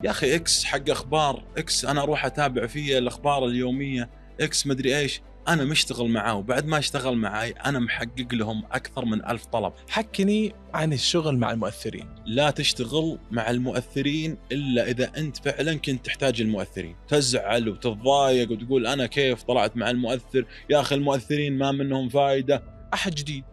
يا أخي إكس حق أخبار، إكس أنا أروح أتابع فيه الأخبار اليومية، إكس مدري إيش، أنا مشتغل معاه وبعد ما اشتغل معاي أنا محقق لهم أكثر من 1000 طلب. حكني عن الشغل مع المؤثرين. لا تشتغل مع المؤثرين إلا إذا أنت فعلا كنت تحتاج المؤثرين. تزعل وتتضايق وتقول أنا كيف طلعت مع المؤثر، يا أخي المؤثرين ما منهم فائدة. أحد جديد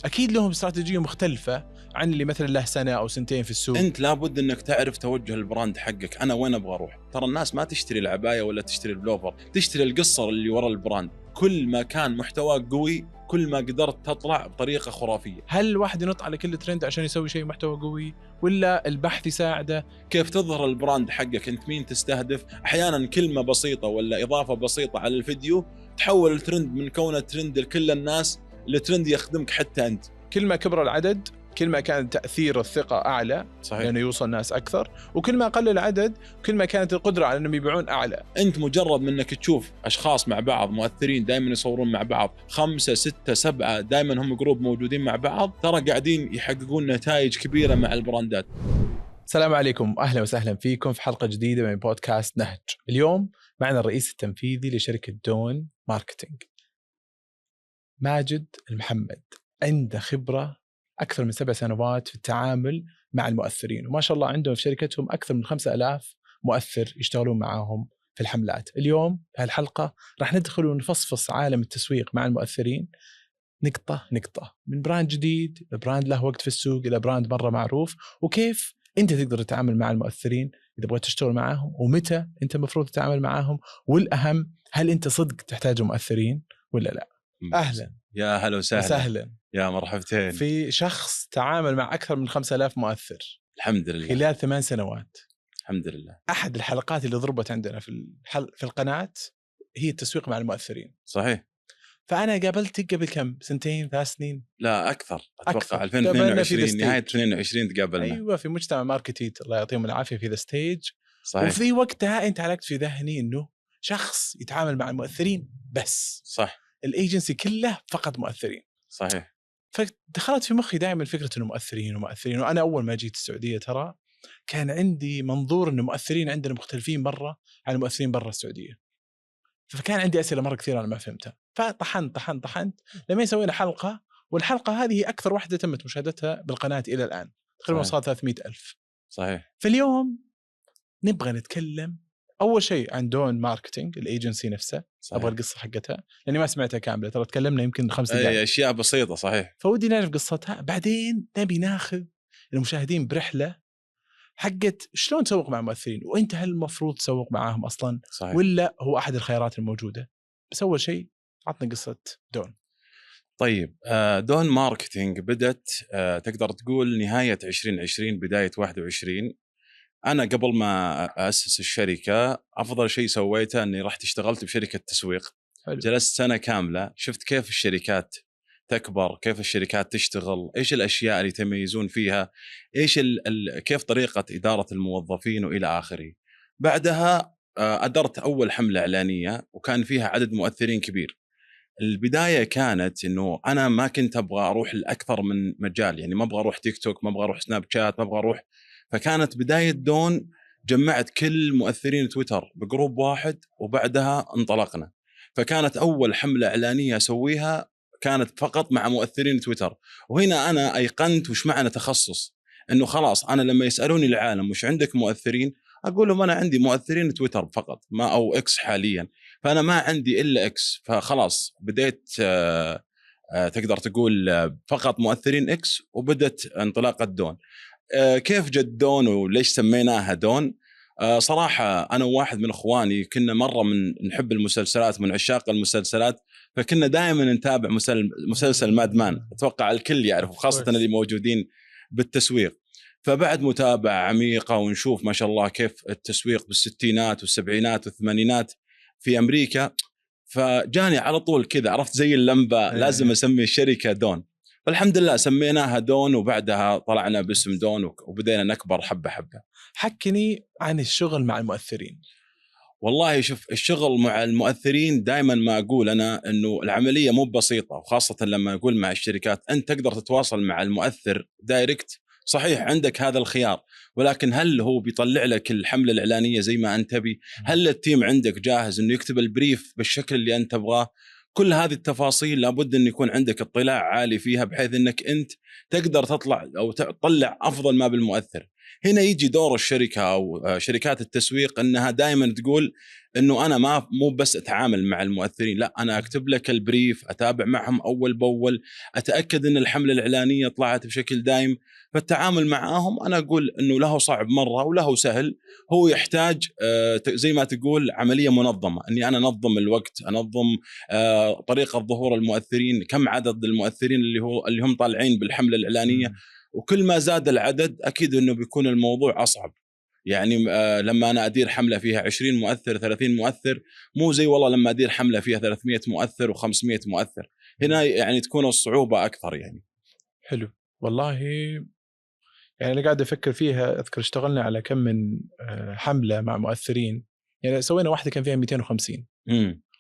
أكيد لهم استراتيجية مختلفة عن اللي مثلا له سنة أو سنتين في السوق. أنت لابد أنك تعرف توجه البراند حقك، أنا وين أبغى أروح. ترى الناس ما تشتري العباية ولا تشتري البلوفر، تشتري القصة اللي وراء البراند. كل ما كان محتواك قوي كل ما قدرت تطلع بطريقة خرافية. هل الواحد ينط على كل ترند عشان يسوي شيء محتوى قوي، ولا البحث يساعده؟ كيف تظهر البراند حقك، أنت مين تستهدف. أحيانا كلمة بسيطة ولا إضافة بسيطة على الفيديو تحول الترند من كونه ترند لكل الناس لترند يخدمك حتى أنت. كل ما كبر العدد كل ما كان تأثير الثقة أعلى، صحيح. لأنه يوصل ناس أكثر، وكل ما قل العدد كل ما كانت القدرة على أنهم يبيعون أعلى. أنت مجرد من أنك تشوف أشخاص مع بعض مؤثرين دائما يصورون مع بعض 5 6 7 دائما هم جروب موجودين مع بعض، ترى قاعدين يحققون نتائج كبيرة مع البراندات. السلام عليكم، أهلا وسهلا فيكم في حلقة جديدة من بودكاست نهج. اليوم معنا الرئيس التنفيذي لشركة دون ماركتينج، ماجد المحمد. عنده خبرة أكثر من 7 سنوات في التعامل مع المؤثرين، وما شاء الله عندهم في شركتهم أكثر من 5000 مؤثر يشتغلون معاهم في الحملات. اليوم في هالحلقة راح ندخل ونفصفص عالم التسويق مع المؤثرين نقطة نقطة، من براند جديد براند له وقت في السوق إلى براند مرة معروف، وكيف أنت تقدر تتعامل مع المؤثرين إذا بغيت تشتغل معاهم، ومتى أنت المفروض تتعامل معاهم، والأهم هل أنت صدق تحتاج مؤثرين ولا لا. أهلا. يا هلا وسهلا. يا مرحبتين. في شخص تعامل مع أكثر من 5000 مؤثر الحمد لله خلال 8 سنوات. الحمد لله. أحد الحلقات اللي ضربت عندنا في القناة هي التسويق مع المؤثرين. صحيح. فأنا قابلتك قبل كم؟ 2 3 سنين؟ لا أكثر، أتوقع أكثر. 2022 نهاية 22 تقابلنا. أيوة، في مجتمع ماركتيت الله يعطيهم العافية في ذا ستيج. صحيح. وفي وقتها أنت علقت في ذهني إنه شخص يتعامل مع المؤثرين بس. صح. الايجنسي كله فقط مؤثرين. صحيح. فدخلت في مخي دائما فكرة إنه مؤثرين ومؤثرين. وأنا أول ما جيت السعودية ترى كان عندي منظور إنه مؤثرين عندنا مختلفين مرة عن المؤثرين برا السعودية، فكان عندي أسئلة مرة كثيرة أنا ما فهمتها. فطحنت لما سوينا حلقة، والحلقة هذه هي أكثر واحدة تمت مشاهدتها بالقناة إلى الآن، تقريبا وصلت 300,000. صحيح. فاليوم نبغى نتكلم أول شيء عن دون ماركتينج الإيجنسي نفسه. صحيح. أبغى القصة حقتها لأني ما سمعتها كاملة، ترى تكلمنا يمكن 5 دقائق. أشياء بسيطة. صحيح. فودي نعرف قصتها، بعدين نبي ناخذ المشاهدين برحلة حقت شلون تسوق مع مؤثرين، وانت هل المفروض تسوق معاهم اصلا؟ صحيح. ولا هو احد الخيارات الموجوده؟ بس اول شيء عطنا قصه دون. طيب، دون ماركتينج بدت تقدر تقول نهاية 2020 بداية 21. أنا قبل ما أسس الشركة أفضل شيء سويته أني رحت اشتغلت بشركة تسويق. حلو. جلست سنة كاملة، شفت كيف الشركات تكبر، كيف الشركات تشتغل، إيش الأشياء اللي يتميزون فيها، إيش كيف طريقة إدارة الموظفين وإلى آخره. بعدها أدرت أول حملة إعلانية وكان فيها عدد مؤثرين كبير. البداية كانت إنه أنا ما كنت أبغى أروح لأكثر من مجال، يعني ما أبغى أروح تيك توك، ما أبغى أروح سناب شات، ما أبغى أروح. فكانت بداية دون جمعت كل مؤثرين تويتر بجروب واحد وبعدها انطلقنا. فكانت أول حملة إعلانية أسويها كانت فقط مع مؤثرين تويتر. وهنا أنا أيقنت وش معنى تخصص، إنه خلاص أنا لما يسألوني العالم وش عندك مؤثرين، أقول لهم أنا عندي مؤثرين تويتر فقط، ما أو إكس حاليا، فأنا ما عندي إلا إكس. فخلاص بديت تقدر تقول فقط مؤثرين إكس، وبدت انطلاقة دون. كيف جت دون وليش سميناها دون؟ صراحة أنا وواحد من أخواني كنا مرة نحب المسلسلات، من عشاق المسلسلات، فكنا دائما نتابع مسلسل ماد مان. أتوقع الكل يعرف، وخاصة اللي موجودين بالتسويق. فبعد متابعة عميقة ونشوف ما شاء الله كيف التسويق بالستينات والسبعينات والثمانينات في أمريكا، فجاني على طول كذا، عرفت زي اللمبة لازم أسمي الشركة دون. فالحمد لله سميناها دون، وبعدها طلعنا باسم دون وبدينا نكبر حبة حبة. حكني عن الشغل مع المؤثرين. والله شوف، الشغل مع المؤثرين دائما ما أقول أنا أنه العملية مو بسيطة، وخاصة لما أقول مع الشركات أنت تقدر تتواصل مع المؤثر دايركت صحيح عندك هذا الخيار، ولكن هل هو بيطلع لك الحملة الإعلانية زي ما أنت تبي؟ هل التيم عندك جاهز إنه يكتب البريف بالشكل اللي أنت تبغاه؟ كل هذه التفاصيل لابد أن يكون عندك اطلاع عالي فيها، بحيث أنك أنت تقدر تطلع أو تطلع أفضل ما بالمؤثر. هنا يجي دور الشركة أو شركات التسويق أنها دائما تقول أنه أنا مو بس أتعامل مع المؤثرين، لا أنا أكتب لك البريف، أتابع معهم أول بأول، أتأكد أن الحملة الإعلانية طلعت بشكل دائم. فالتعامل معهم أنا أقول أنه له صعب مرة وله سهل. هو يحتاج زي ما تقول عملية منظمة، أني أنا أنظم الوقت، أنظم طريقة ظهور المؤثرين، كم عدد المؤثرين اللي هم طالعين بالحملة الإعلانية. وكل ما زاد العدد أكيد أنه بيكون الموضوع أصعب. يعني لما أنا أدير حملة فيها 20 مؤثر 30 مؤثر، مو زي والله لما أدير حملة فيها 300 مؤثر و500 مؤثر. هنا يعني تكون الصعوبة أكثر يعني. حلو والله. يعني أنا قاعد أفكر فيها، أذكر اشتغلنا على كم من حملة مع مؤثرين، يعني سوينا واحدة كان فيها 250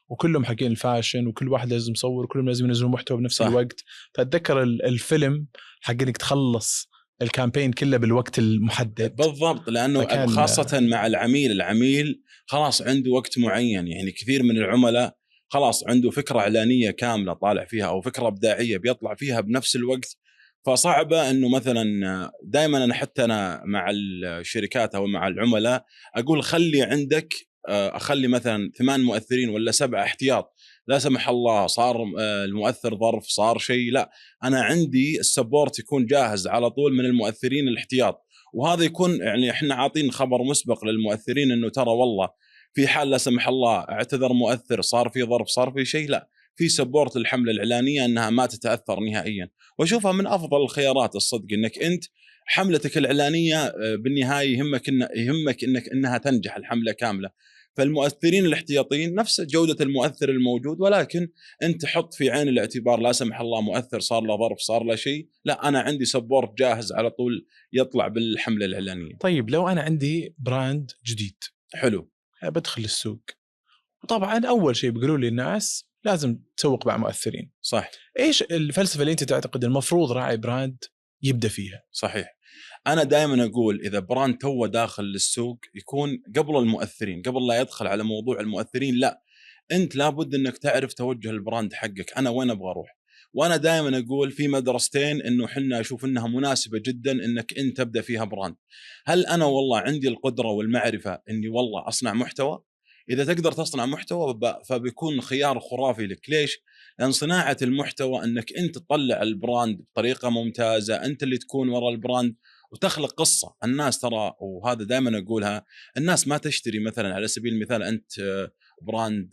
وكلهم حقين الفاشن، وكل واحد لازم يصور وكلهم لازم ينزلوا محتوى بنفس صح. الوقت. فأتذكر الفيلم حق إنك تخلص الكامبين كله بالوقت المحدد بالضبط، لأنه خاصة مع العميل خلاص عنده وقت معين. يعني كثير من العملاء خلاص عنده فكرة إعلانية كاملة طالع فيها أو فكرة إبداعية بيطلع فيها بنفس الوقت. فصعبة أنه مثلا دائما أنا مع الشركات أو مع العملاء أقول خلي عندك أخلي مثلا 8 مؤثرين ولا 7 احتياط، لا سمح الله صار المؤثر ظرف، صار شيء، لا أنا عندي السبورت يكون جاهز على طول من المؤثرين الاحتياط. وهذا يكون يعني احنا عاطين خبر مسبق للمؤثرين انه ترى والله في حال لا سمح الله اعتذر مؤثر، صار في ظرف، صار في شيء، لا في سبورت للحمله الاعلانيه انها ما تتاثر نهائيا. واشوفها من افضل الخيارات الصدق، انك انت حملتك الاعلانيه بالنهايه يهمك انها تنجح الحمله كامله. فالمؤثرين الاحتياطيين نفس جوده المؤثر الموجود، ولكن انت حط في عين الاعتبار لا سمح الله مؤثر صار له ظرف، صار له شيء، لا انا عندي سبورت جاهز على طول يطلع بالحمله الاعلانيه. طيب لو انا عندي براند جديد حلو. بدخل السوق، وطبعا اول شيء بيقولوا لي الناس لازم تسوق مع مؤثرين، صح. ايش الفلسفه اللي انت تعتقد المفروض راعي براند يبدا فيها؟ صحيح. انا دائما اقول اذا براند تو داخل للسوق يكون قبل المؤثرين، قبل لا يدخل على موضوع المؤثرين، لا انت لابد انك تعرف توجه البراند حقك، انا وين ابغى اروح. وانا دائما اقول في مدرستين انه حنا اشوف انها مناسبه جدا انك انت تبدا فيها براند. هل انا والله عندي القدره والمعرفه اني والله اصنع محتوى؟ اذا تقدر تصنع محتوى فبيكون خيار خرافي لك. ليش؟ لان صناعه المحتوى انك انت تطلع البراند بطريقه ممتازه، انت اللي تكون وراء البراند وتخلق قصه. الناس ترى، وهذا دائما اقولها، الناس ما تشتري مثلا على سبيل المثال انت براند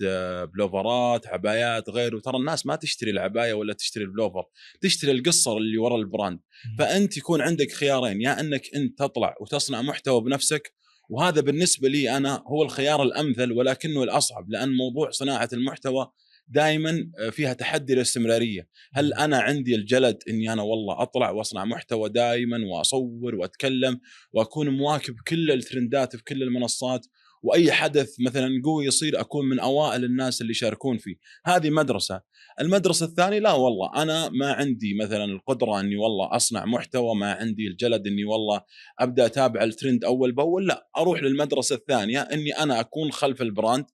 بلوفرات، عبايات، غيره، ترى الناس ما تشتري العبايه ولا تشتري البلوفر، تشتري القصه اللي وراء البراند. فانت يكون عندك خيارين، يا انك انت تطلع وتصنع محتوى بنفسك، وهذا بالنسبه لي انا هو الخيار الامثل ولكنه الاصعب، لان موضوع صناعه المحتوى دائما فيها تحدي الاستمراريه. هل انا عندي الجلد اني انا والله اطلع واصنع محتوى دائما واصور واتكلم واكون مواكب كل الترندات في كل المنصات، واي حدث مثلا قوي يصير اكون من اوائل الناس اللي يشاركون فيه؟ هذه مدرسه. المدرسه الثانيه لا والله انا ما عندي مثلا القدره اني والله اصنع محتوى، ما عندي الجلد اني والله ابدا اتابع الترند اول باول، لا اروح للمدرسه الثانيه اني انا اكون خلف البراند،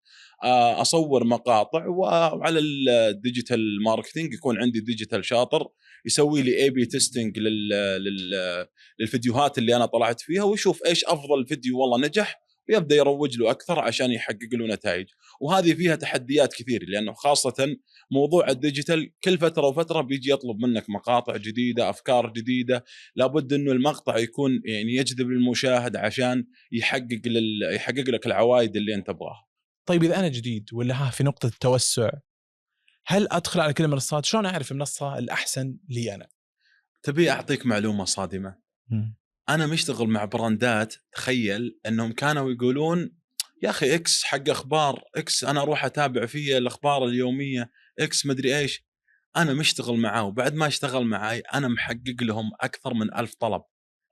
اصور مقاطع، وعلى الديجيتال ماركتينج يكون عندي ديجيتال شاطر يسوي لي اي بي تيستنج للفيديوهات اللي انا طلعت فيها، ويشوف ايش افضل فيديو والله نجح ويبدا يروج له اكثر عشان يحقق له نتائج. وهذه فيها تحديات كثير، لانه خاصه موضوع الديجيتال كل فتره وفتره بيجي يطلب منك مقاطع جديده، افكار جديده، لابد انه المقطع يكون يعني يجذب المشاهد عشان يحقق لك العوائد اللي انت تبغاها. طيب اذا انا جديد ولا في نقطه توسع، هل ادخل على كل المنصات؟ شلون اعرف المنصه الاحسن لي انا؟ تبي اعطيك معلومه صادمه؟ انا مشتغل مع براندات، تخيل انهم كانوا يقولون يا اخي اكس حق اخبار، اكس انا اروح اتابع فيه الاخبار اليوميه، اكس مدري ايش. انا مشتغل معاه، وبعد ما اشتغل معاي انا محقق لهم اكثر من 1000 طلب.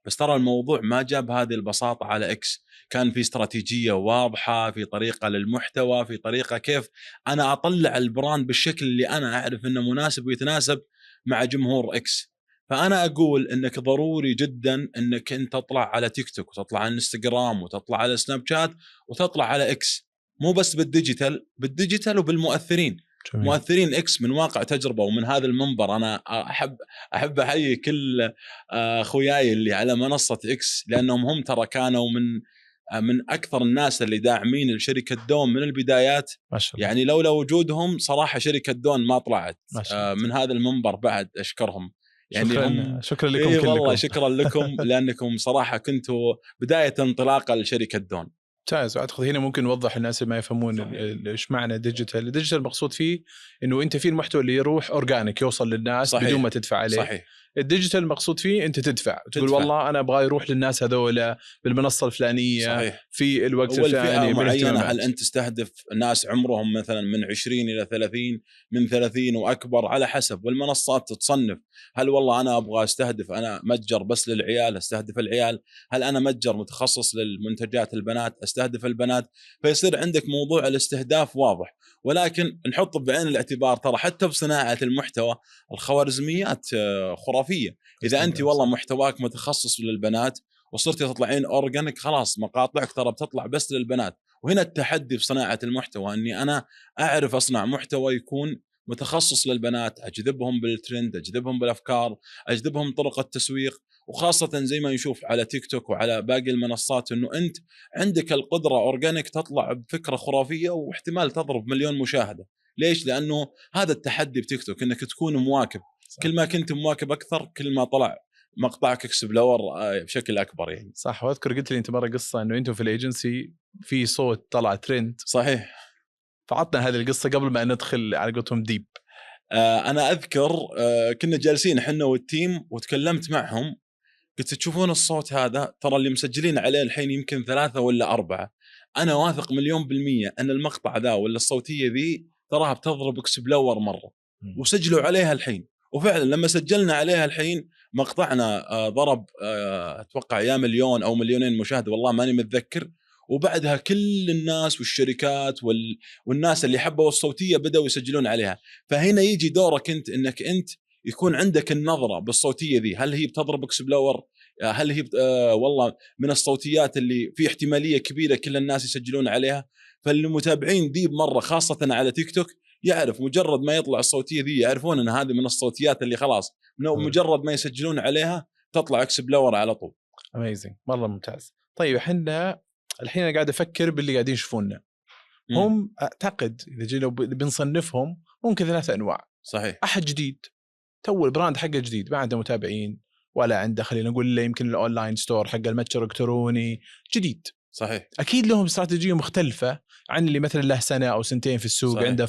بس ترى الموضوع ما جاب هذه البساطه على اكس، كان في استراتيجيه واضحه، في طريقه للمحتوى، في طريقه كيف انا اطلع البراند بالشكل اللي انا اعرف انه مناسب ويتناسب مع جمهور اكس. فانا اقول انك ضروري جدا انك انت تطلع على تيك توك وتطلع على انستغرام وتطلع على سناب شات وتطلع على اكس، مو بس بالديجيتال وبالمؤثرين. جميل. مؤثرين اكس من واقع تجربه، ومن هذا المنبر انا احب احيي كل اخوياي اللي على منصه اكس، لانهم هم ترى كانوا من اكثر الناس اللي داعمين لشركه دون من البدايات. ما شاء الله. يعني لولا وجودهم صراحه شركه دون ما طلعت. ما شاء الله. من هذا المنبر بعد اشكرهم. يعني شكرا، هم شكرا لكم اي كلكم. والله شكرا لكم لانكم صراحه كنتوا بدايه انطلاقه لشركه دون. ممتاز. واعتقد هنا ممكن نوضح الناس اللي ما يفهمون ايش معنى ديجيتال. الديجيتال المقصود فيه انه انت في المحتوى اللي يروح اورجانيك يوصل للناس صحيح. بدون ما تدفع عليه. صحيح. الديجيتال المقصود فيه انت تدفع تقول والله انا ابغى يروح للناس هذولا بالمنصه الفلانيه صحيح. في الوقت الفلاني معينه. هل انت تستهدف ناس عمرهم مثلا من 20 الى 30، من 30 واكبر، على حسب. والمنصات تتصنف، هل والله انا ابغى استهدف انا متجر بس للعيال استهدف العيال، هل انا متجر متخصص للمنتجات البنات استهدف البنات. فيصير عندك موضوع الاستهداف واضح. ولكن نحط بعين الاعتبار ترى حتى بصناعه المحتوى الخوارزميات خرافيه. اذا انت والله محتواك متخصص للبنات وصرتي تطلعين اورجانيك، خلاص مقاطعك ترى بتطلع بس للبنات. وهنا التحدي بصناعه المحتوى، اني انا اعرف اصنع محتوى يكون متخصص للبنات، اجذبهم بالترند، اجذبهم بالافكار، اجذبهم طرق التسويق. وخاصه زي ما نشوف على تيك توك وعلى باقي المنصات انه انت عندك القدره اورجانيك تطلع بفكره خرافيه واحتمال تضرب مليون مشاهده. ليش؟ لانه هذا التحدي بتيك توك، انك تكون مواكب. كل ما كنت مواكب اكثر كل ما طلع مقطعك اكسبلور بشكل اكبر يعني. صح. واذكر قلت لي انت مره قصه انه انتم في الايجنسي في صوت طلع ترند. صحيح. فعطنا هذه القصه قبل ما ندخل على قولتهم ديب. انا اذكر كنا جالسين احنا والتيم وتكلمت معهم، قلت تشوفون الصوت هذا ترى اللي مسجلين عليه الحين يمكن 3 ولا 4. انا واثق 1,000,000 ان المقطع ذا ولا الصوتيه ذي تراها بتضرب اكسبلور مره، وسجلوا عليها الحين. وفعلا لما سجلنا عليها الحين مقطعنا ضرب اتوقع يا 1,000,000 أو 2,000,000 مشاهده، والله ماني متذكر. وبعدها كل الناس والشركات والناس اللي حبوا الصوتيه بدأوا يسجلون عليها. فهنا يجي دورك انك انت يكون عندك النظره بالصوتيه ذي، هل هي بتضرب اكسبلور، هل هي والله من الصوتيات اللي في احتماليه كبيره كل الناس يسجلون عليها. فالمتابعين دي مره خاصه على تيك توك يعرف مجرد ما يطلع الصوتيه ذي يعرفون ان هذه من الصوتيات اللي خلاص مجرد ما يسجلون عليها تطلع اكسبلور على طول. اميزنج، مره ممتاز. طيب احنا الحين انا قاعد افكر باللي قاعدين يشوفوننا. هم اعتقد اذا جينا بنصنفهم ممكن 3 انواع. صحيح. احد جديد تو البراند حقه جديد ما عنده متابعين ولا عنده، خلينا نقول يمكن الاونلاين ستور حق المتجر الالكتروني جديد. صحيح. اكيد لهم استراتيجيه مختلفه عن اللي مثلا له سنه او سنتين في السوق. صحيح. عنده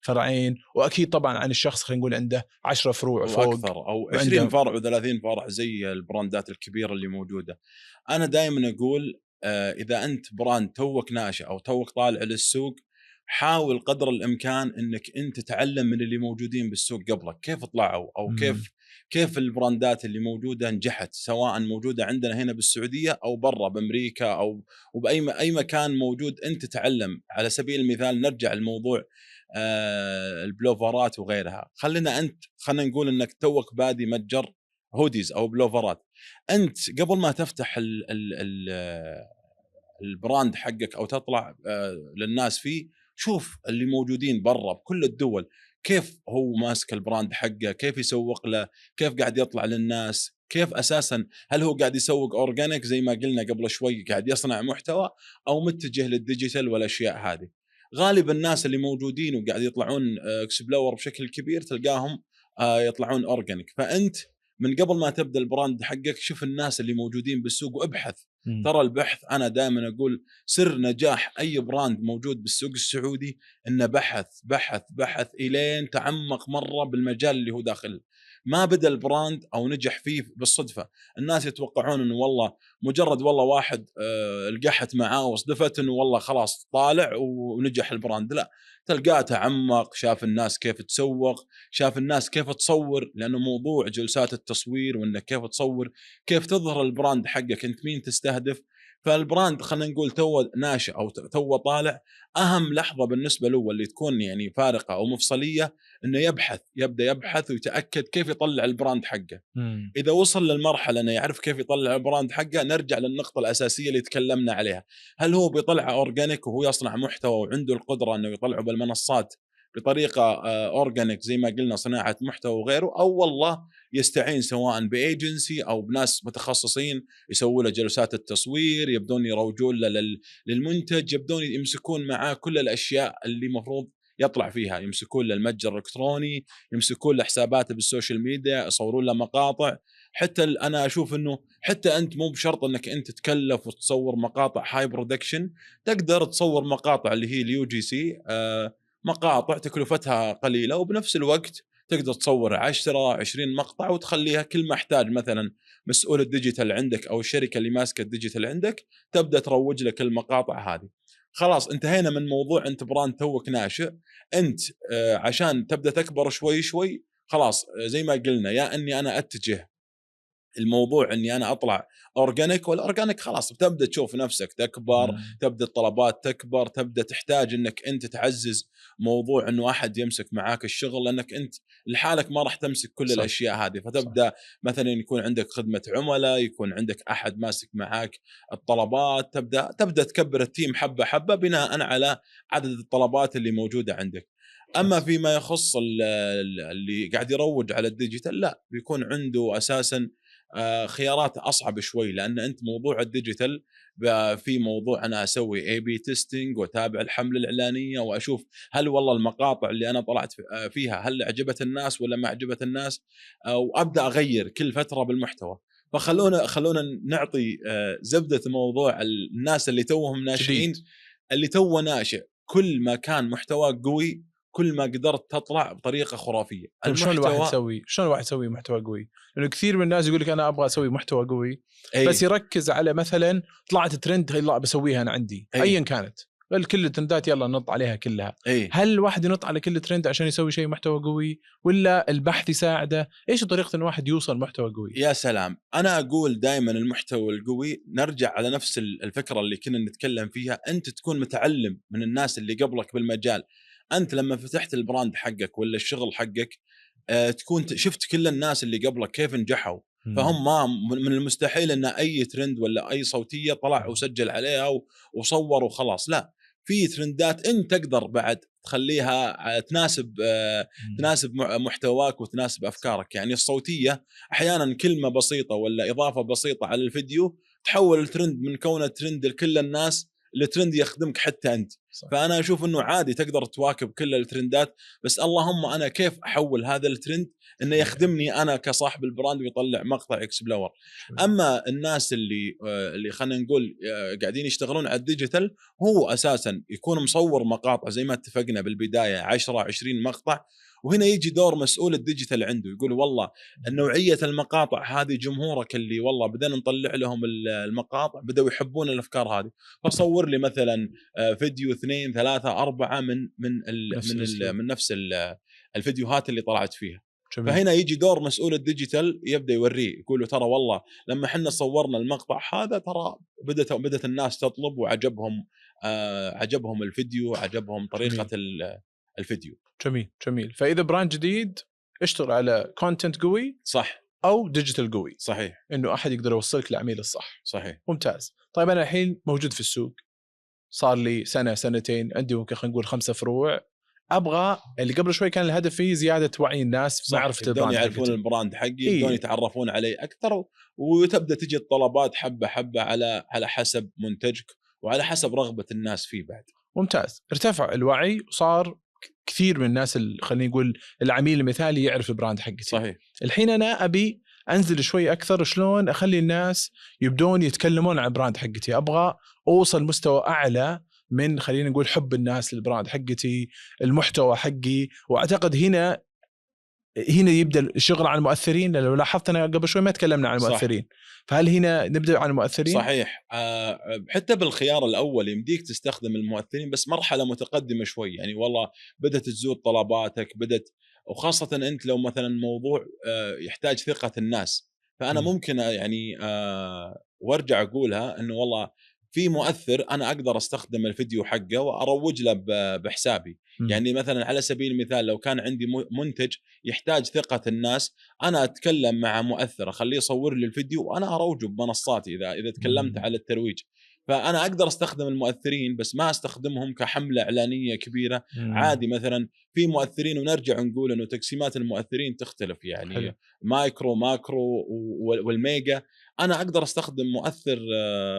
فرعين، واكيد طبعا عن الشخص خلينا نقول عنده 10 فروع فوق اكثر او 20 فرع و30 فرع زي البراندات الكبيره اللي موجوده. انا دائما اقول اذا انت براند توك ناشئ او توك طالع للسوق، حاول قدر الامكان انك انت تتعلم من اللي موجودين بالسوق قبلك كيف طلعوا، او كيف البراندات اللي موجوده نجحت، سواء موجوده عندنا هنا بالسعوديه او برا بامريكا او باي مكان موجود. انت تتعلم. على سبيل المثال نرجع الموضوع البلوفرات وغيرها. خلينا نقول انك توك بادي متجر هوديز او بلوفرات. انت قبل ما تفتح البراند حقك او تطلع للناس فيه، شوف اللي موجودين برا بكل الدول كيف هو ماسك البراند حقه، كيف يسوق له، كيف قاعد يطلع للناس، كيف اساسا هل هو قاعد يسوق اورجانيك زي ما قلنا قبل شوي قاعد يصنع محتوى، او متجه للديجيتال والاشياء هذه. غالب الناس اللي موجودين وقاعد يطلعون اكسبلور بشكل كبير تلقاهم يطلعون اورجانيك. فانت من قبل ما تبدا البراند حقك شوف الناس اللي موجودين بالسوق وابحث. ترى البحث انا دائما اقول سر نجاح اي براند موجود بالسوق السعودي انه بحث بحث بحث الين تعمق مره بالمجال اللي هو داخل. ما بدا البراند او نجح فيه بالصدفه. الناس يتوقعون انه والله مجرد والله واحد لقحت معاه وصدفت انه والله خلاص طالع ونجح البراند. لا، تلقاه تعمق، شاف الناس كيف تسوق، شاف الناس كيف تصور، لانه موضوع جلسات التصوير وانك كيف تصور، كيف تظهر البراند حقك، انت مين تستهدف، فالبراند خلينا نقول تو ناشئ او تو طالع، اهم لحظه بالنسبه له اللي تكون يعني فارقه او مفصليه انه يبدا يبحث ويتاكد كيف يطلع البراند حقه. اذا وصل للمرحله انه يعرف كيف يطلع البراند حقه، نرجع للنقطه الاساسيه اللي تكلمنا عليها. هل هو بيطلع اورجانيك وهو يصنع محتوى وعنده القدره انه يطلعه بالمنصات بطريقه اورجانيك زي ما قلنا صناعه محتوى وغيره، او والله يستعين سواء بايجنسي او بناس متخصصين يسووا له جلسات التصوير، يبدون يروجون له للمنتج، يبدون يمسكون معاه كل الاشياء اللي المفروض يطلع فيها، يمسكون له المتجر الالكتروني، يمسكون له حساباته بالسوشيال ميديا، يصورون له مقاطع. حتى انا اشوف انه حتى انت مو بشرط انك انت تتكلف وتصور مقاطع هاي برودكشن، تقدر تصور مقاطع اللي هي اليو جي سي، مقاطع تكلفتها قليله وبنفس الوقت تقدر تصور 10 20 مقطع وتخليها كل ما احتاج مثلا مسؤول الديجيتال عندك او الشركه اللي ماسكه الديجيتال عندك تبدا تروج لك المقاطع هذه. خلاص انتهينا من موضوع انت براند توك ناشئ. انت عشان تبدا تكبر شوي شوي، خلاص زي ما قلنا، يا اني انا اتجه الموضوع اني انا اطلع اورجانيك، والاورجانيك خلاص بتبدا تشوف نفسك تكبر، تبدا الطلبات تكبر، تبدا تحتاج انك انت تعزز موضوع انه احد يمسك معاك الشغل، لانك انت لحالك ما راح تمسك كل صح. الاشياء هذه. فتبدا صح. مثلا يكون عندك خدمه عملاء، يكون عندك احد ماسك معاك الطلبات، تبدا تكبر التيم حبه حبه بناء على عدد الطلبات اللي موجوده عندك. اما فيما يخص اللي قاعد يروج على الديجيتال، لا، بيكون عنده اساسا خيارات اصعب شوي، لان انت موضوع الديجيتال في موضوع انا اسوي اي بي تيستينج واتابع الحمله الاعلانيه واشوف هل والله المقاطع اللي انا طلعت فيها هل عجبت الناس ولا ما عجبت الناس، وابدا اغير كل فتره بالمحتوى. خلونا نعطي زبده موضوع الناس اللي توهم ناشئين. اللي توه ناشئ كل ما كان محتواك قوي كل ما قدرت تطلع بطريقه خرافيه. طيب شلون الواحد يسوي محتوى قوي؟ لانه كثير من الناس يقول لك انا ابغى اسوي محتوى قوي، بس يركز على مثلا طلعت ترند يلا بسويها انا عندي ايا كانت، كل الترندات يلا نط عليها كلها. هل الواحد ينط على كل ترند عشان يسوي شيء محتوى قوي، ولا البحث يساعده؟ ايش طريقه الواحد يوصل محتوى قوي؟ يا سلام، انا اقول دائما المحتوى القوي نرجع على نفس الفكره اللي كنا نتكلم فيها. انت تكون متعلم من الناس اللي قبلك بالمجال. انت لما فتحت البراند حقك ولا الشغل حقك، تكون شفت كل الناس اللي قبلك كيف نجحوا. فهم ما من المستحيل ان اي ترند ولا اي صوتيه طلع وسجل عليها وصور وخلاص. لا، في ترندات انت تقدر بعد تخليها تناسب محتواك وتناسب افكارك. يعني الصوتيه احيانا كلمه بسيطه ولا اضافه بسيطه على الفيديو تحول الترند من كونه ترند لكل الناس الترند يخدمك حتى انت. صح. فانا اشوف انه عادي تقدر تواكب كل الترندات، بس اللهم انا كيف احول هذا الترند انه يخدمني انا كصاحب البراند ويطلع مقطع اكسبلور. اما الناس اللي خلينا نقول قاعدين يشتغلون على الديجيتال، هو اساسا يكون مصور مقاطع زي ما اتفقنا بالبدايه 10 20 مقطع، وهنا يجي دور مسؤول الديجيتال عنده يقول والله النوعيه المقاطع هذه جمهورك اللي والله بدنا نطلع لهم المقاطع بدأوا يحبون الافكار هذه، فصور لي مثلا فيديو 2 3 4 من نفس الفيديوهات اللي طلعت فيها. جميل. فهنا يجي دور مسؤول الديجيتال يبدا يوريه يقول له ترى والله لما احنا صورنا المقطع هذا ترى بدت الناس تطلب وعجبهم عجبهم الفيديو، عجبهم طريقه الفيديو. جميل. فاذا براند جديد اشتغل على كونتنت قوي، صح، او ديجيتال قوي، صحيح، انه احد يقدر يوصلك للعميل الصح. صحيح، ممتاز. طيب انا الحين موجود في السوق، صار لي سنه سنتين، عندي ممكن خلينا نقول 5 فروع، ابغى اللي قبل شوي كان الهدف فيه زياده وعي الناس معرفه البراند، يعرفون البراند حقي، يبدون يتعرفون عليه اكثر، وتبدا تجي الطلبات حبه حبه على حسب منتجك وعلى حسب رغبه الناس فيه بعد. ممتاز. ارتفع الوعي وصار كثير من الناس خلينا نقول العميل المثالي يعرف البراند حقتي. صحيح. الحين انا ابي انزل شوي اكثر، شلون اخلي الناس يبدون يتكلمون عن البراند حقتي؟ ابغى اوصل مستوى اعلى من خلينا نقول حب الناس للبراند حقتي، المحتوى حقي. واعتقد هنا يبدا الشغل عن المؤثرين. لو لاحظت انا قبل شوي ما تكلمنا عن المؤثرين، صح. فهل هنا نبدا عن المؤثرين؟ صحيح. حتى بالخيار الاول يمديك تستخدم المؤثرين بس مرحله متقدمه شوي، يعني والله بدات تزود طلباتك، وخاصه انت لو مثلا موضوع يحتاج ثقه الناس، فانا ممكن يعني وارجع اقولها انه والله في مؤثر انا اقدر استخدم الفيديو حقه واروج له بحسابي. يعني مثلا على سبيل المثال لو كان عندي منتج يحتاج ثقة الناس، انا اتكلم مع مؤثر اخليه يصور لي الفيديو وانا اروجه بمنصاتي اذا تكلمت على الترويج. فانا اقدر استخدم المؤثرين بس ما استخدمهم كحملة اعلانية كبيرة. عادي مثلا في مؤثرين، ونرجع نقول انه تقسيمات المؤثرين تختلف، يعني حلو. مايكرو ماكرو والميجا. انا اقدر استخدم مؤثر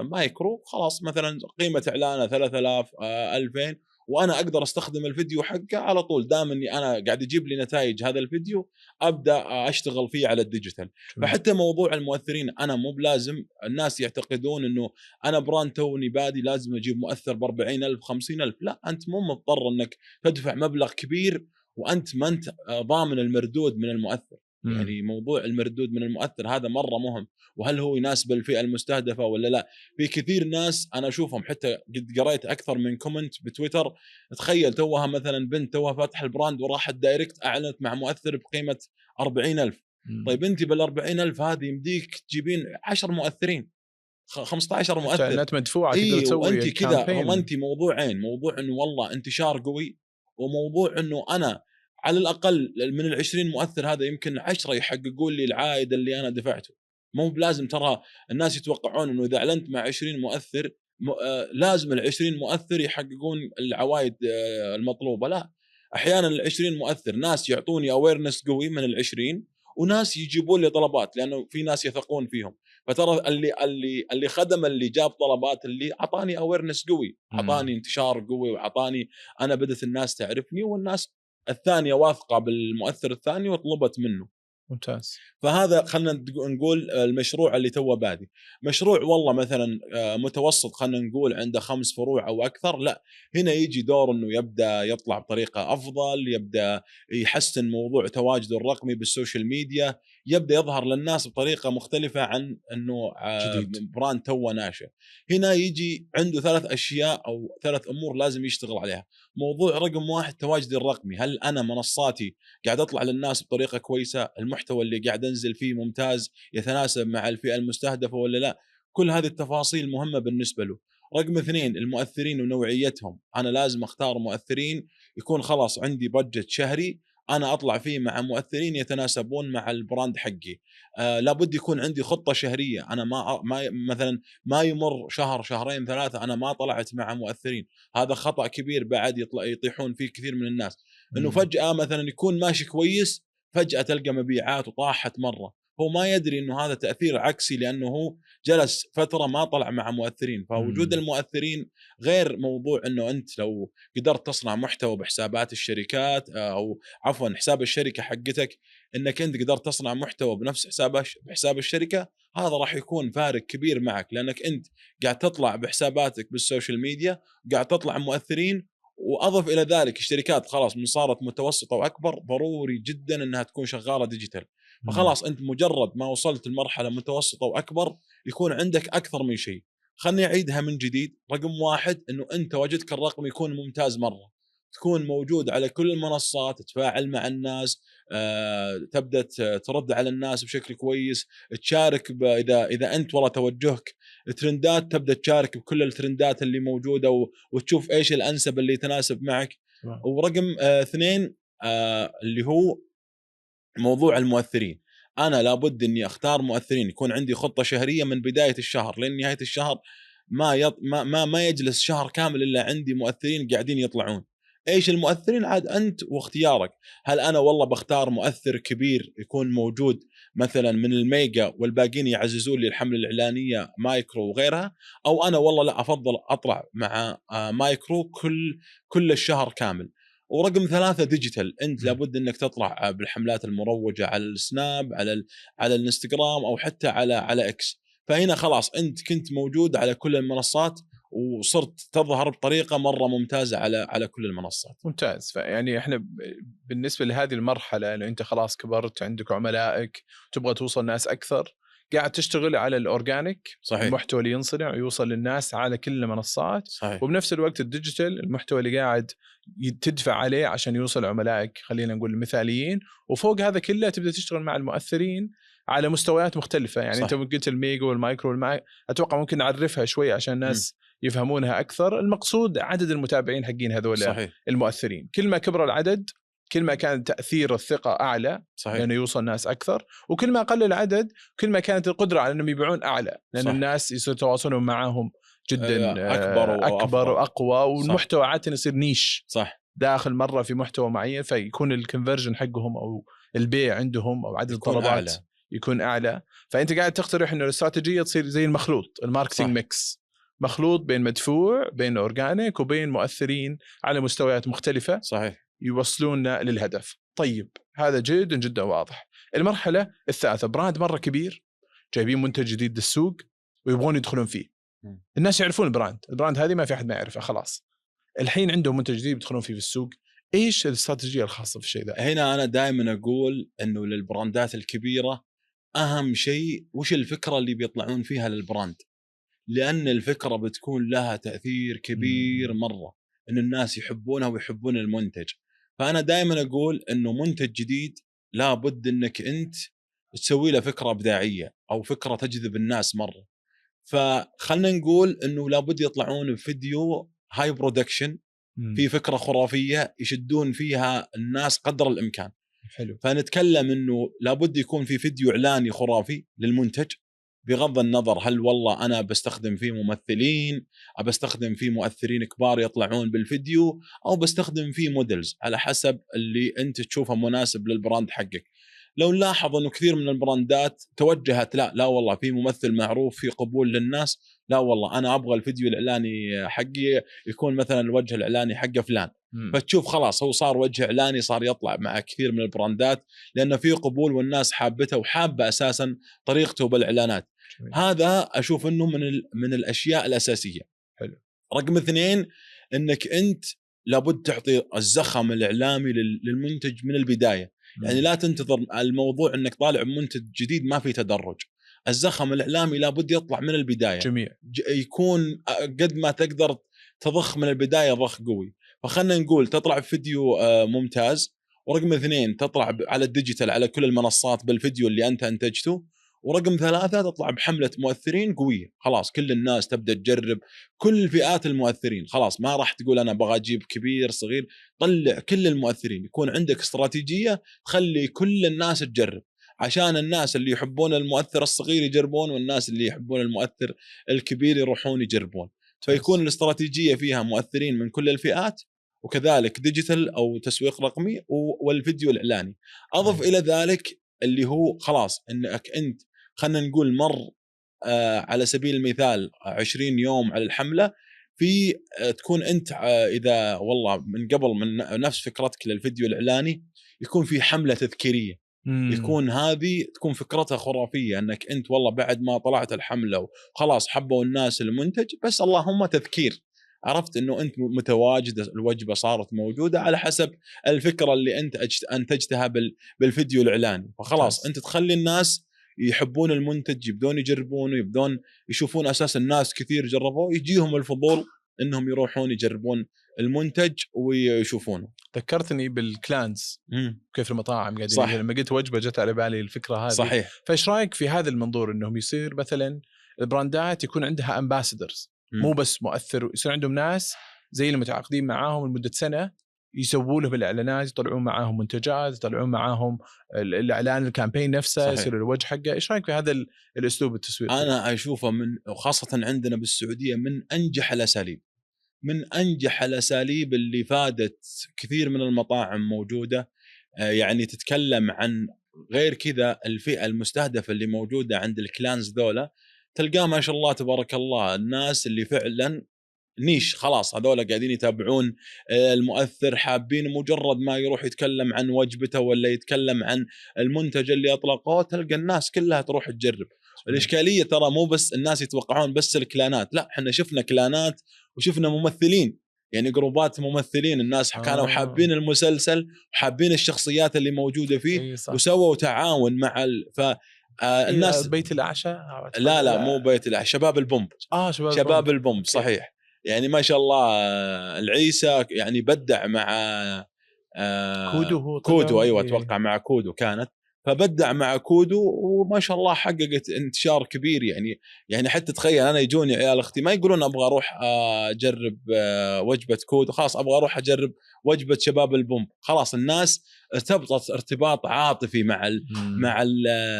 مايكرو خلاص، مثلا قيمه اعلانه 3000 2000، وانا اقدر استخدم الفيديو حقه على طول دام اني انا قاعد يجيب لي نتائج هذا الفيديو، ابدا اشتغل فيه على الديجيتال. فحتى موضوع المؤثرين انا مو بلازم الناس يعتقدون انه انا براند توني بادي لازم اجيب مؤثر ب 40,000 50,000. لا، انت مو مضطر انك تدفع مبلغ كبير وانت ما انت ضامن المردود من المؤثر. يعني موضوع المردود من المؤثر هذا مره مهم، وهل هو يناسب الفئه المستهدفه ولا لا. في كثير ناس انا اشوفهم، حتى قد قريت اكثر من كومنت بتويتر، تخيل توها مثلا بنت توها فاتح البراند وراحت دايركت اعلنت مع مؤثر بقيمه 40,000. طيب انت بال 40,000 هذه يمديك تجيبين 10 مؤثرين 15 حتى مؤثر. اعلانات مدفوعه تقدر اي، تسوي وانت كذا كامبين. ضمنتي موضوعين، موضوع انه والله انتشار قوي، وموضوع انه انا على الاقل من ال20 مؤثر هذا يمكن 10 يحققون لي العائد اللي انا دفعته. مو بلازم، ترى الناس يتوقعون انه اذا اعلنت مع 20 مؤثر لازم ال20 مؤثر يحققون العوائد المطلوبه. لا، احيانا ال20 مؤثر ناس يعطوني اويرنس قوي من ال20، وناس يجيبون لي طلبات لانه في ناس يثقون فيهم. فترى اللي خدم اللي جاب طلبات اللي اعطاني اويرنس قوي، اعطاني انتشار قوي، واعطاني انا بدت الناس تعرفني، والناس الثانيه واثقه بالمؤثر الثاني وطلبت منه. ممتاز. فهذا خلينا نقول المشروع اللي توه بادي. مشروع والله مثلا متوسط، خلينا نقول عنده 5 فروع او اكثر، لا، هنا يجي دور انه يبدا يطلع بطريقه افضل، يبدا يحسن موضوع تواجده الرقمي بالسوشيال ميديا، يبدا يظهر للناس بطريقه مختلفه عن انه جديد. براند توه ناشئ. هنا يجي عنده 3 اشياء او 3 امور لازم يشتغل عليها. موضوع رقم 1 تواجدي الرقمي، هل انا منصاتي قاعد اطلع للناس بطريقه كويسه؟ المحتوى اللي قاعد انزل فيه ممتاز، يتناسب مع الفئه المستهدفه ولا لا؟ كل هذه التفاصيل مهمه بالنسبه له. رقم 2 المؤثرين ونوعيتهم، انا لازم اختار مؤثرين يكون خلاص عندي بادجت شهري انا اطلع فيه مع مؤثرين يتناسبون مع البراند حقي. لابد يكون عندي خطه شهريه، انا ما مثلا ما يمر شهر شهرين ثلاثه انا ما طلعت مع مؤثرين. هذا خطا كبير بعد يطيحون فيه كثير من الناس، انه فجاه مثلا يكون ماشي كويس، فجاه تلقى مبيعات وطاحت مره، هو ما يدري انه هذا تاثير عكسي لانه هو جلس فتره ما طلع مع مؤثرين. فوجود المؤثرين غير موضوع انه انت لو قدرت تصنع محتوى بحسابات الشركات او عفوا حساب الشركه حقتك، انك انت قدرت تصنع محتوى بنفس بحساب الشركه، هذا راح يكون فارق كبير معك، لانك انت قاعد تطلع بحساباتك بالسوشيال ميديا، قاعد تطلع مؤثرين. واضف الى ذلك الشركات خلاص من صارت متوسطه واكبر ضروري جدا انها تكون شغاله ديجيتال. فخلاص انت مجرد ما وصلت لمرحله متوسطه واكبر يكون عندك اكثر من شيء. خلني اعيدها من جديد. رقم 1 انه انت واجدك الرقمي يكون ممتاز مره، تكون موجود على كل المنصات، تتفاعل مع الناس، تبدا ترد على الناس بشكل كويس، تشارك اذا انت والله توجهك ترندات تبدا تشارك بكل الترندات اللي موجوده وتشوف ايش الانسب اللي يتناسب معك. ورقم 2 اللي هو موضوع المؤثرين، انا لابد اني اختار مؤثرين، يكون عندي خطه شهريه من بدايه الشهر لين نهايه الشهر، ما يجلس شهر كامل الا عندي مؤثرين قاعدين يطلعون. ايش المؤثرين؟ عاد انت واختيارك. هل انا والله بختار مؤثر كبير يكون موجود مثلا من الميجا والباقيين يعززون لي الحمله الاعلانيه مايكرو وغيرها، او انا والله لا افضل اطلع مع مايكرو كل الشهر كامل. ورقم 3 ديجيتال، انت لابد انك تطلع بالحملات المروجه على السناب، على الانستغرام، او حتى على اكس. فهنا خلاص انت كنت موجود على كل المنصات وصرت تظهر بطريقه مره ممتازه على كل المنصات. ممتاز. فيعني احنا بالنسبه لهذه المرحله انه انت خلاص كبرت، عندك عملائك، تبغى توصل ناس اكثر، قاعد تشتغل على الاورجانيك، صحيح. المحتوى اللي ينصنع ويوصل للناس على كل المنصات. صحيح. وبنفس الوقت الديجيتال، المحتوى اللي قاعد تدفع عليه عشان يوصل عملائك خلينا نقول المثاليين. وفوق هذا كله تبدا تشتغل مع المؤثرين على مستويات مختلفه. يعني صح. انت قلت الميجا والمايكرو اتوقع ممكن نعرفها شوي عشان الناس يفهمونها اكثر. المقصود عدد المتابعين حقين هذول صحيح. المؤثرين، كل ما كبر العدد كل ما كان تاثير الثقه اعلى، صحيح. لانه يوصل ناس اكثر، وكل ما قل العدد كل ما كانت القدره على انهم يبيعون اعلى، لان الناس يصير تواصلهم معهم جدا اكبر واقوى، والمحتوى عاده يصير نيش. صح. داخل مره في محتوى معين، فيكون الكونفرجن حقهم او البيع عندهم او عدد الطلبات يكون اعلى. فانت قاعد تقترح انه الاستراتيجيه تصير زي المخلوط، الماركتينج ميكس، مخلوط بين مدفوع، بين اورجانيك، وبين مؤثرين على مستويات مختلفه. صحيح. يوصلوننا للهدف. طيب هذا جدا جدا واضح. المرحله الثالثه، براند مره كبير جايبين منتج جديد للسوق ويبغون يدخلون فيه. الناس يعرفون البراند هذه ما في احد ما يعرفه خلاص. الحين عندهم منتج جديد يدخلون فيه في السوق. ايش الاستراتيجيه الخاصه في الشيء ذا؟ هنا انا دائما اقول انه للبراندات الكبيره اهم شيء وش الفكره اللي بيطلعون فيها للبراند، لان الفكره بتكون لها تاثير كبير مره، ان الناس يحبونها ويحبون المنتج. فانا دائما اقول انه منتج جديد لابد انك انت تسوي له فكره ابداعيه او فكره تجذب الناس مره. فخلنا نقول انه لابد يطلعون بفيديو هاي برودكشن في فكره خرافيه يشدون فيها الناس قدر الامكان. حلو. فنتكلم انه لابد يكون في فيديو اعلاني خرافي للمنتج، بغض النظر هل والله انا بستخدم فيه ممثلين او بستخدم فيه مؤثرين كبار يطلعون بالفيديو، او بستخدم فيه موديلز، على حسب اللي انت تشوفه مناسب للبراند حقك. لو نلاحظ انه كثير من البراندات توجهت لا والله في ممثل معروف في قبول للناس، لا والله انا ابغى الفيديو الاعلاني حقي يكون مثلا الوجه الاعلاني حقه فلان. فتشوف خلاص هو صار وجه اعلاني، صار يطلع مع كثير من البراندات لانه في قبول والناس حابته وحابه اساسا طريقته بالاعلانات. هذا اشوف انه من الاشياء الاساسيه. حلو. رقم 2 انك انت لابد تعطي الزخم الاعلامي للمنتج من البدايه. يعني لا تنتظر الموضوع انك طالع منتج جديد ما في تدرج. الزخم الاعلامي لابد يطلع من البدايه. جميل. يكون قد ما تقدر تضخ من البدايه ضخ قوي. فخلنا نقول تطلع بفيديو ممتاز. ورقم 2 تطلع على الديجيتال على كل المنصات بالفيديو اللي انت انتجته. ورقم 3 تطلع بحملة مؤثرين قوية، خلاص كل الناس تبدأ تجرب، كل فئات المؤثرين، خلاص ما راح تقول أنا بغى أجيب كبير صغير، طلع كل المؤثرين، يكون عندك استراتيجية تخلي كل الناس تجرب، عشان الناس اللي يحبون المؤثر الصغير يجربون، والناس اللي يحبون المؤثر الكبير يروحون يجربون. فيكون الاستراتيجية فيها مؤثرين من كل الفئات، وكذلك ديجيتال أو تسويق رقمي والفيديو الإعلاني. أضف إلى ذلك اللي هو خلاص إنك أنت خلنا نقول مر على سبيل المثال 20 يوم على الحملة، في تكون أنت إذا والله من قبل من نفس فكرتك للفيديو الإعلاني يكون في حملة تذكيرية. يكون هذه تكون فكرتها خرافية، أنك أنت والله بعد ما طلعت الحملة وخلاص حبوا الناس المنتج، بس اللهم تذكير، عرفت أنه أنت متواجد، الوجبة صارت موجودة على حسب الفكرة اللي أنت أنتجتها بالفيديو الإعلاني. فخلاص أنت تخلي الناس يحبون المنتج، يبدون يجربونه، يبدون يشوفون أساس الناس كثير جربوه، يجيهم الفضول إنهم يروحون يجربون المنتج ويشوفونه. ذكرتني بالكلانز كيف المطاعم قاعدين، لما قلت وجبة جت على بالي الفكرة هذه. صحيح. فايش رايك في هذا المنظور، انهم يصير مثلا البراندات يكون عندها امباسادرز، مو بس مؤثر، يصير عندهم ناس زي اللي متعاقدين معاهم لمدة سنة يسووا لهم الاعلانات، يطلعون معاهم منتجات، يطلعون معاهم الاعلان الكامبين نفسه، يصير الوجه حقه. ايش رايك في هذا الاسلوب التسويقي؟ انا اشوفه وخاصه عندنا بالسعوديه من انجح الاساليب، من انجح الاساليب اللي فادت كثير من المطاعم موجوده. يعني تتكلم عن غير كذا الفئه المستهدفه اللي موجوده عند الكلانز ذولا، تلقاه ما شاء الله تبارك الله الناس اللي فعلا نيش، خلاص هذول قاعدين يتابعون المؤثر، حابين مجرد ما يروح يتكلم عن وجبته ولا يتكلم عن المنتج اللي أطلقوه تلقى الناس كلها تروح تجرب. الإشكالية ترى مو بس الناس يتوقعون بس الكلانات، لا احنا شفنا كلانات وشفنا ممثلين، يعني جروبات ممثلين، الناس كانوا حابين المسلسل وحابين الشخصيات اللي موجودة فيه، وسووا تعاون مع الناس. بيت العشاء؟ لا مو بيت العشاء، شباب البومب. شباب البومب صحيح. يعني ما شاء الله العيسى يعني بدع مع كودو. كودو، ايوه اتوقع مع كودو كانت. فبدع مع كودو وما شاء الله حققت انتشار كبير. يعني حتى تخيل انا يجوني عيال اختي ما يقولون ابغى اروح اجرب وجبه كودو، خلاص ابغى اروح اجرب وجبه شباب البوم. خلاص الناس ارتبطت ارتباط عاطفي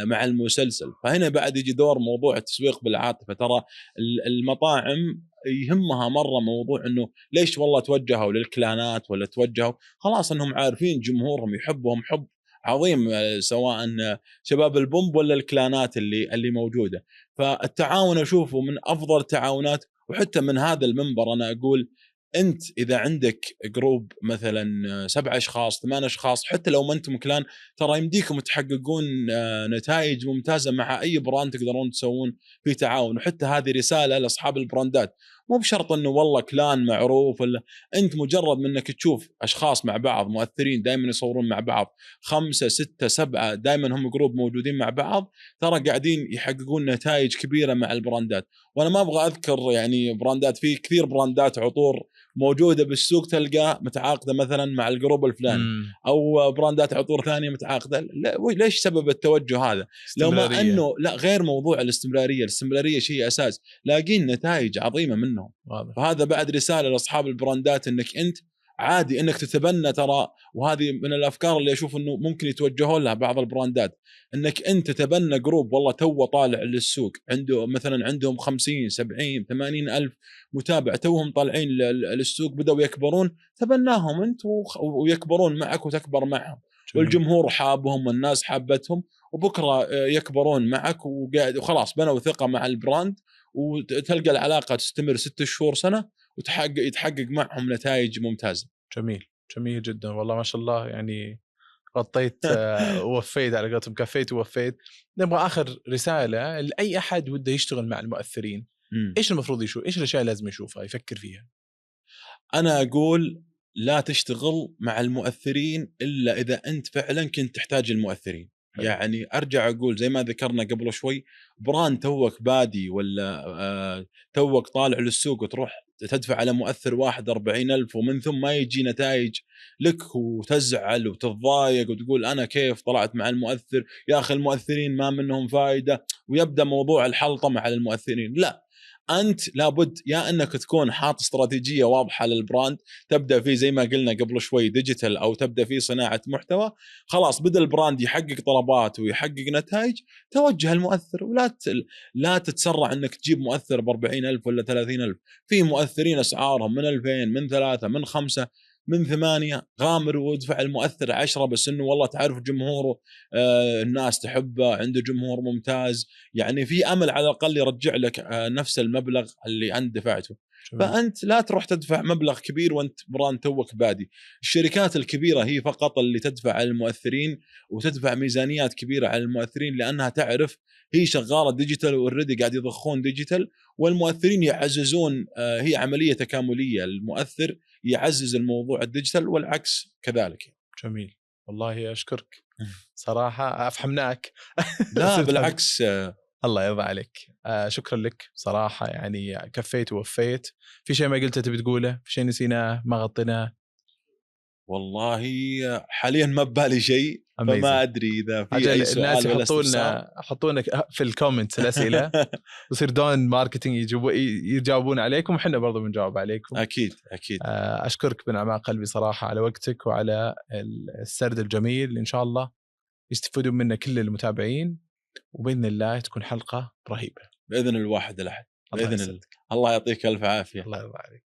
مع المسلسل. فهنا بعد يجي دور موضوع التسويق بالعاطفه. ترى المطاعم يهمها مره موضوع انه ليش والله توجهوا للكلانات ولا توجهوا، خلاص انهم عارفين جمهورهم يحبهم حب عظيم، سواء شباب البومب ولا الكلانات اللي موجوده. فالتعاون اشوفه من افضل التعاونات. وحتى من هذا المنبر انا اقول انت اذا عندك جروب مثلا 7 اشخاص 8 اشخاص، حتى لو ما انتم كلان، ترى يمديكم تحققون نتائج ممتازه مع اي براند تقدرون تسوون في تعاون. وحتى هذه رساله لاصحاب البراندات، مو بشرط انه والله كلان معروف، ولا انت مجرد منك تشوف اشخاص مع بعض مؤثرين دائما يصورون مع بعض 5 6 7 دائما هم جروب موجودين مع بعض، ترى قاعدين يحققون نتائج كبيره مع البراندات. وانا ما ابغى اذكر يعني براندات، في كثير براندات عطور موجوده بالسوق تلقى متعاقده مثلا مع الجروب الفلاني، او براندات عطور ثانيه متعاقده. ليش سبب التوجه هذا؟ لو ما انه لا، غير موضوع الاستمراريه شيء اساس، لاقين نتائج عظيمه منهم. فهذا بعد رساله لاصحاب البراندات انك انت عادي انك تتبنى ترى. وهذه من الافكار اللي اشوف انه ممكن يتوجهون لها بعض البراندات، انك انت تتبنى جروب والله تو طالع للسوق، عنده مثلا عندهم 50 70 80 الف متابع، توهم طالعين للسوق، بدأوا يكبرون، تبناهم انت ويكبرون معك وتكبر معهم. والجمهور حابهم والناس حابتهم، وبكره يكبرون معك وخلاص بنوا ثقه مع البراند، وتلقى العلاقه تستمر 6 شهور سنه، يتحقق معهم نتائج ممتازه. جميل جدا والله ما شاء الله. يعني غطيت ووفيت على قولتهم، كفيت ووفيت. نبغى اخر رساله لاي احد وده يشتغل مع المؤثرين. ايش المفروض يشوف؟ ايش الاشياء لازم يشوفها يفكر فيها؟ انا اقول لا تشتغل مع المؤثرين الا اذا انت فعلا كنت تحتاج المؤثرين. يعني ارجع اقول زي ما ذكرنا قبل شوي، براند توك بادي ولا توك طالع للسوق وتروح تدفع على مؤثر واحد 40,000 ومن ثم ما يجي نتائج لك، وتزعل وتتضايق وتقول انا كيف طلعت مع المؤثر، يا اخي المؤثرين ما منهم فائده، ويبدا موضوع الحلطمه على المؤثرين. لا، انت لابد يا انك تكون حاط استراتيجيه واضحه للبراند، تبدا فيه زي ما قلنا قبل شوي ديجيتال، او تبدا فيه صناعه محتوى. خلاص بدا البراند يحقق طلبات ويحقق نتائج، توجه المؤثر. لا تتسرع انك تجيب مؤثر ب 40,000 ولا 30,000. في مؤثرين اسعارهم من 2000 من 3 من 5 من 8. غامر وادفع المؤثر 10، بس انه والله تعرف جمهوره، الناس تحبه، عنده جمهور ممتاز، يعني في امل على الاقل يرجع لك نفس المبلغ اللي انت دفعته. فانت لا تروح تدفع مبلغ كبير وانت براند توك بادي. الشركات الكبيره هي فقط اللي تدفع على المؤثرين وتدفع ميزانيات كبيره على المؤثرين، لانها تعرف هي شغاله ديجيتال واوريدي قاعد يضخون ديجيتال، والمؤثرين يعززون. هي عمليه تكامليه، المؤثر يعزز الموضوع الديجيتال والعكس كذلك. جميل والله، اشكرك صراحه، افهمناك. لا بالعكس، الله يرضى عليك. شكرا لك صراحه، يعني كفيت ووفيت. في شيء ما قلته تبي تقوله؟ في شيء نسيناه ما غطيناه؟ والله حاليا ما ببالي شيء، فما ادري اذا في اي سؤال الناس ولا استفسار. يحطون في الكومنتس الاسئله يصير دون ماركتينج يجاوبون عليكم، وحنا برضو بنجاوب عليكم. اكيد. اشكرك من اعماق قلبي صراحه على وقتك وعلى السرد الجميل اللي ان شاء الله يستفيدون منه كل المتابعين، وباذن الله تكون حلقه رهيبه باذن الواحد الاحد. باذن الله. الله يعطيك الف عافيه. الله يرضى عليك.